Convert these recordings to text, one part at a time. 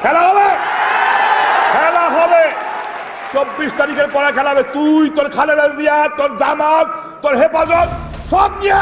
খেলা হবে, খেলা হবে। 24 তারিখের পরে খেলা হবে। তুই, তোর খালেদা জিয়া, তোর জামাত, তোর হেফাজত সব নিয়ে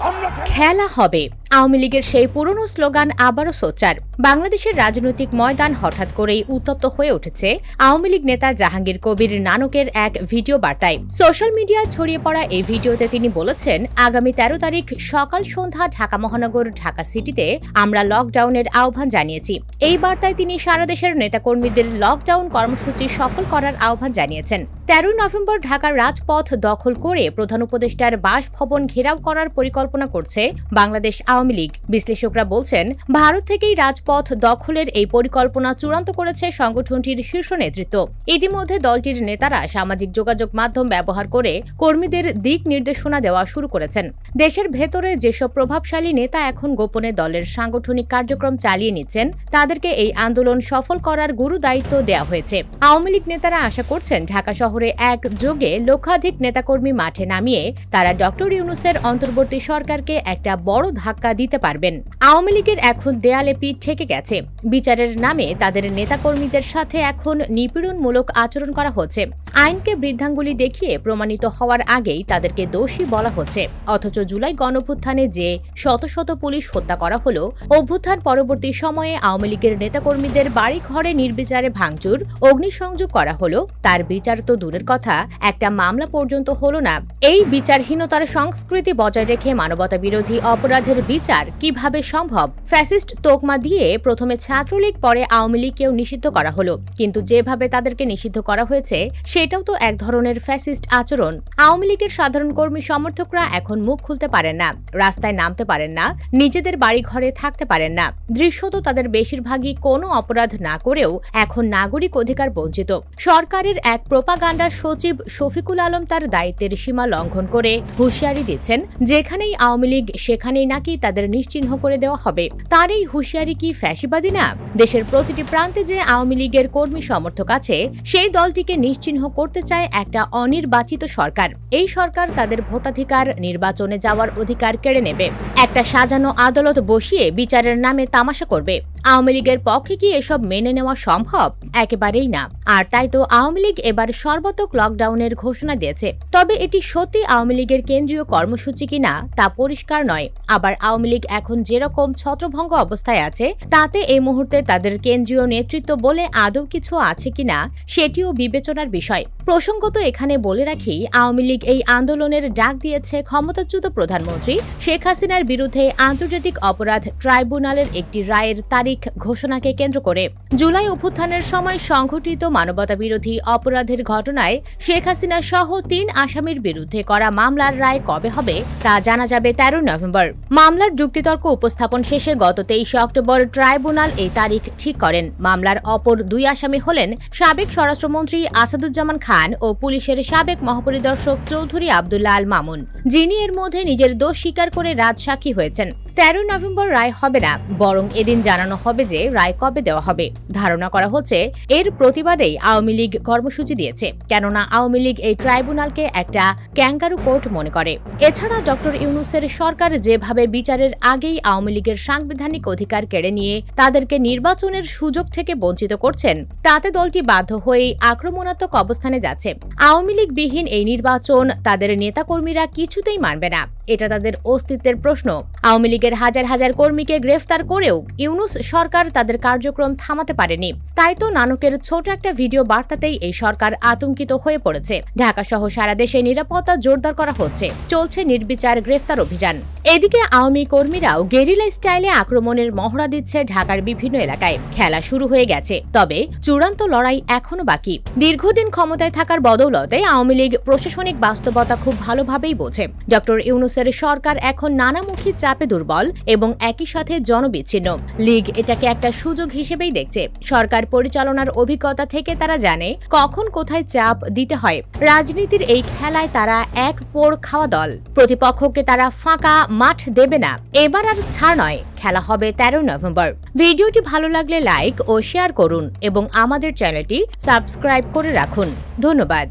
আমরা খেলা হবে। আওয়ামী লীগের সেই পুরনো স্লোগান আবারও সোচ্চার। বাংলাদেশের রাজনৈতিক ময়দান হঠাৎ করেই উত্তপ্ত হয়ে উঠেছে আওয়ামী লীগ নেতা জাহাঙ্গীর কবির নানকের এক ভিডিও বার্তায়। সোশ্যাল মিডিয়ায় ছড়িয়ে পড়া এই ভিডিওতে তিনি বলেছেন, আগামী 13 তারিখ সকাল সন্ধ্যা ঢাকা মহানগর, ঢাকা সিটিতে আমরা লকডাউনের আহ্বান জানিয়েছি। এই বার্তায় তিনি সারা দেশের নেতাকর্মীদের লকডাউন কর্মসূচি সফল করার আহ্বান জানিয়েছেন। 13 নভেম্বর ঢাকার রাজপথ দখল করে প্রধান উপদেষ্টার বাসভবন ঘেরাও করার পরিকল্পনা করছে বাংলাদেশ আওয়ামী লীগ। বিশ্লেষকরা বলছেন, ভারত থেকেই রাজপথ দখলের এই পরিকল্পনা চূড়ান্ত করেছে সংগঠনটির শীর্ষ নেতৃত্ব। ইতিমধ্যে দলটির নেতারা সামাজিক যোগাযোগ মাধ্যম ব্যবহার করে কর্মীদের দিক নির্দেশনা দেওয়া শুরু করেছেন। দেশের ভেতরে যেসব প্রভাবশালী নেতা এখন গোপনে দলের সাংগঠনিক কার্যক্রম চালিয়ে নিচ্ছেন, তাদেরকে এই আন্দোলন সফল করার গুরু দায়িত্ব দেওয়া হয়েছে। আওয়ামী লীগ নেতারা আশা করছেন ঢাকা শহরে একযোগে লক্ষাধিক নেতাকর্মী মাঠে নামিয়ে তারা ডক্টর ইউনূসের অন্তর্বর্তী সরকারকে একটা বড় ধাক্কা দিতে পারবেন। আওয়ামী লীগের এখন দেয়ালে পিঠ ঠেকে গেছে। বিচারের নামে তাদের নেতাকর্মীদের সাথে এখন নিপীড়নমূলক আচরণ করা হচ্ছে। আইনকে বৃদ্ধাঙ্গুলি দেখিয়ে প্রমাণিত হওয়ার আগেই তাদেরকে দোষী বলা হচ্ছে। অথচ জুলাই গণঅভ্যুত্থানে যে শত শত পুলিশ হত্যা করা হলো, অভ্যুত্থান পরবর্তী সময়ে আওয়ামী লীগের নেতাকর্মীদের বাড়ি ঘরে নির্বিচারে ভাঙচুর, অগ্নিসংযোগ করা হলো, তার বিচার তো দূরের কথা, একটা মামলা পর্যন্ত হলো না। এই বিচারহীনতার সংস্কৃতি বজায় রেখে মানবতা বিরোধী অপরাধের বিচার কিভাবে সম্ভব? ফ্যাসিস্ট তোকমা দিয়ে প্রথমে ছাত্রলীগ, পরে আওয়ামী লীগকেও নিষিদ্ধ করা হলো, কিন্তু যেভাবে তাদেরকে নিষিদ্ধ করা হয়েছে সেটাও তো এক ধরনের ফ্যাসিস্ট আচরণ। আওয়ামী লীগের সাধারণ কর্মী সমর্থকরা এখন মুখ খুলতে পারেন না, রাস্তায় নামতে পারেন না, নিজেদের বাড়ি ঘরে থাকতে পারেন না। দৃশ্যত তাদের বেশিরভাগই কোনো অপরাধ না করেও এখন নাগরিক অধিকার বঞ্চিত। সরকারের এক প্রোপাগান্ডা সচিব শফিকুল আলম তার দায়িত্বের সীমা লঙ্ঘন করে হুঁশিয়ারি দিচ্ছেন, যেখানেই আওয়ামী লীগ সেখানেই নাকি তাদের নিশ্চিহ্ন করে দেওয়া হবে। তার এই হুঁশিয়ারি কি ফ্যাসিবাদী না? দেশের প্রতিটি প্রান্তে যে আওয়ামী লীগের কর্মী সমর্থক আছে, সেই দলটিকে নিশ্চিহ্ন করতে চায় একটা অনির্বাচিত সরকার। এই সরকার তাদের ভোটাধিকার, নির্বাচনে যাওয়ার অধিকার কেড়ে নেবে, একটা সাজানো আদালত বসিয়ে বিচারের নামে তামাশা করবে। আওয়ামী লীগের পক্ষে কি এসব মেনে নেওয়া সম্ভব? একেবারেই না। আর তাই তো আওয়ামী লীগ এবার সর্বাত্মক লকডাউনের ঘোষণা দিয়েছে। তবে এটি সত্যি আওয়ামী লীগের কেন্দ্রীয় কর্মসূচি কিনা তা পরিষ্কার নয়। আবার আওয়ামী লীগ এখন যেরকম ছত্রভঙ্গ অবস্থায় আছে, তাতে এই মুহূর্তে তাদের কেন্দ্রীয় নেতৃত্ব বলে আদৌ কিছু আছে কিনা সেটিও বিবেচনার বিষয়। প্রসঙ্গত এখানে বলে রাখি, আওয়ামী লীগ এই আন্দোলনের ডাক দিয়েছে ক্ষমতাচ্যুত প্রধানমন্ত্রী শেখ হাসিনার বিরুদ্ধে আন্তর্জাতিক অপরাধ ট্রাইব্যুনালের একটি রায়ের তারিখ ঘোষণাকে কেন্দ্র করে। জুলাই অভ্যুত্থানের সময় সংঘটিত মানবতা বিরোধী অপরাধের ঘটনায় শেখ হাসিনা সহ 3 আসামির বিরুদ্ধে করা মামলার রায় কবে হবে তা জানা যাবে 13 নভেম্বর। মামলার যুক্তিতর্ক উপস্থাপন শেষে গত 23 অক্টোবর ট্রাইব্যুনাল এই তারিখ ঠিক করেন। মামলার অপর 2 আসামি হলেন সাবেক স্বরাষ্ট্রমন্ত্রী আসাদুজ্জামান খান ও পুলিশের সাবেক মহাপরিদর্শক চৌধুরী আব্দুল্লাহ আল মামুন, যিনি এর মধ্যে নিজের দোষ স্বীকার করে রাজসাক্ষী হয়েছেন। 13 নভেম্বর রায় হবে না, বরং এদিন জানানো হবে যে রায় কবে দেওয়া হবে। ধারণা করা হচ্ছে এর প্রতিবাদেই আওয়ামী লীগ কর্মসূচি দিয়েছে, কেননা আওয়ামী লীগ এই ট্রাইব্যুনালকে একটা ক্যাঙ্গারু কোর্ট মনে করে। এছাড়া ডক্টর ইউনূসের সরকার যেভাবে বিচারের আগেই আওয়ামী লীগের সাংবিধানিক অধিকার কেড়ে নিয়ে তাদেরকে নির্বাচনের সুযোগ থেকে বঞ্চিত করছেন, তাতে দলটি বাধ্য হয়েই আক্রমণাত্মক অবস্থানে যাচ্ছে। আওয়ামী লীগ বিহীন এই নির্বাচন তাদের নেতাকর্মীরা কিছুতেই মানবে না, এটা তাদের অস্তিত্বের প্রশ্ন। আওয়ামী লীগের হাজার হাজার কর্মীকে গ্রেফতার করেও ইউনূস সরকার তাদের কার্যক্রম থামাতে পারেনি। তাই তো নানকের ছোট একটা ভিডিও বার্তাতেই এই সরকার আতঙ্কিত হয়ে পড়েছে। ঢাকা সহ সারা দেশে নিরাপত্তা জোরদার করা হচ্ছে, চলছে নির্বিচার গ্রেফতার অভিযান। এদিকে আওয়ামী কর্মীরাও গেরিলা স্টাইলে আক্রমণের মহড়া দিচ্ছে ঢাকার বিভিন্ন এলাকায়। খেলা শুরু হয়ে গেছে, তবে চূড়ান্ত লড়াই এখনো বাকি। দীর্ঘদিন ক্ষমতায় থাকার বদৌলতে আওয়ামী লীগ প্রশাসনিক বাস্তবতা খুব ভালোভাবেই বোঝে। ডক্টর ইউনূসের সরকার এখন নানামুখী চাপে দুর্বল এবং একই সাথে জনবিচ্ছিন্ন। লীগ এটাকে একটা সুযোগ হিসেবেই দেখছে। সরকার পরিচালনার অভিজ্ঞতা থেকে তারা জানে কখন কোথায় চাপ দিতে হয়। রাজনীতির এই খেলায় তারা এক পোড় খাওয়া দল, প্রতিপক্ষকে তারা ফাঁকা মাঠ দেবে না। এবার আর ছাড় নয়, খেলা হবে 13 নভেম্বর। ভিডিওটি ভালো লাগলে লাইক ও শেয়ার করুন এবং আমাদের চ্যানেলটি সাবস্ক্রাইব করে রাখুন। ধন্যবাদ।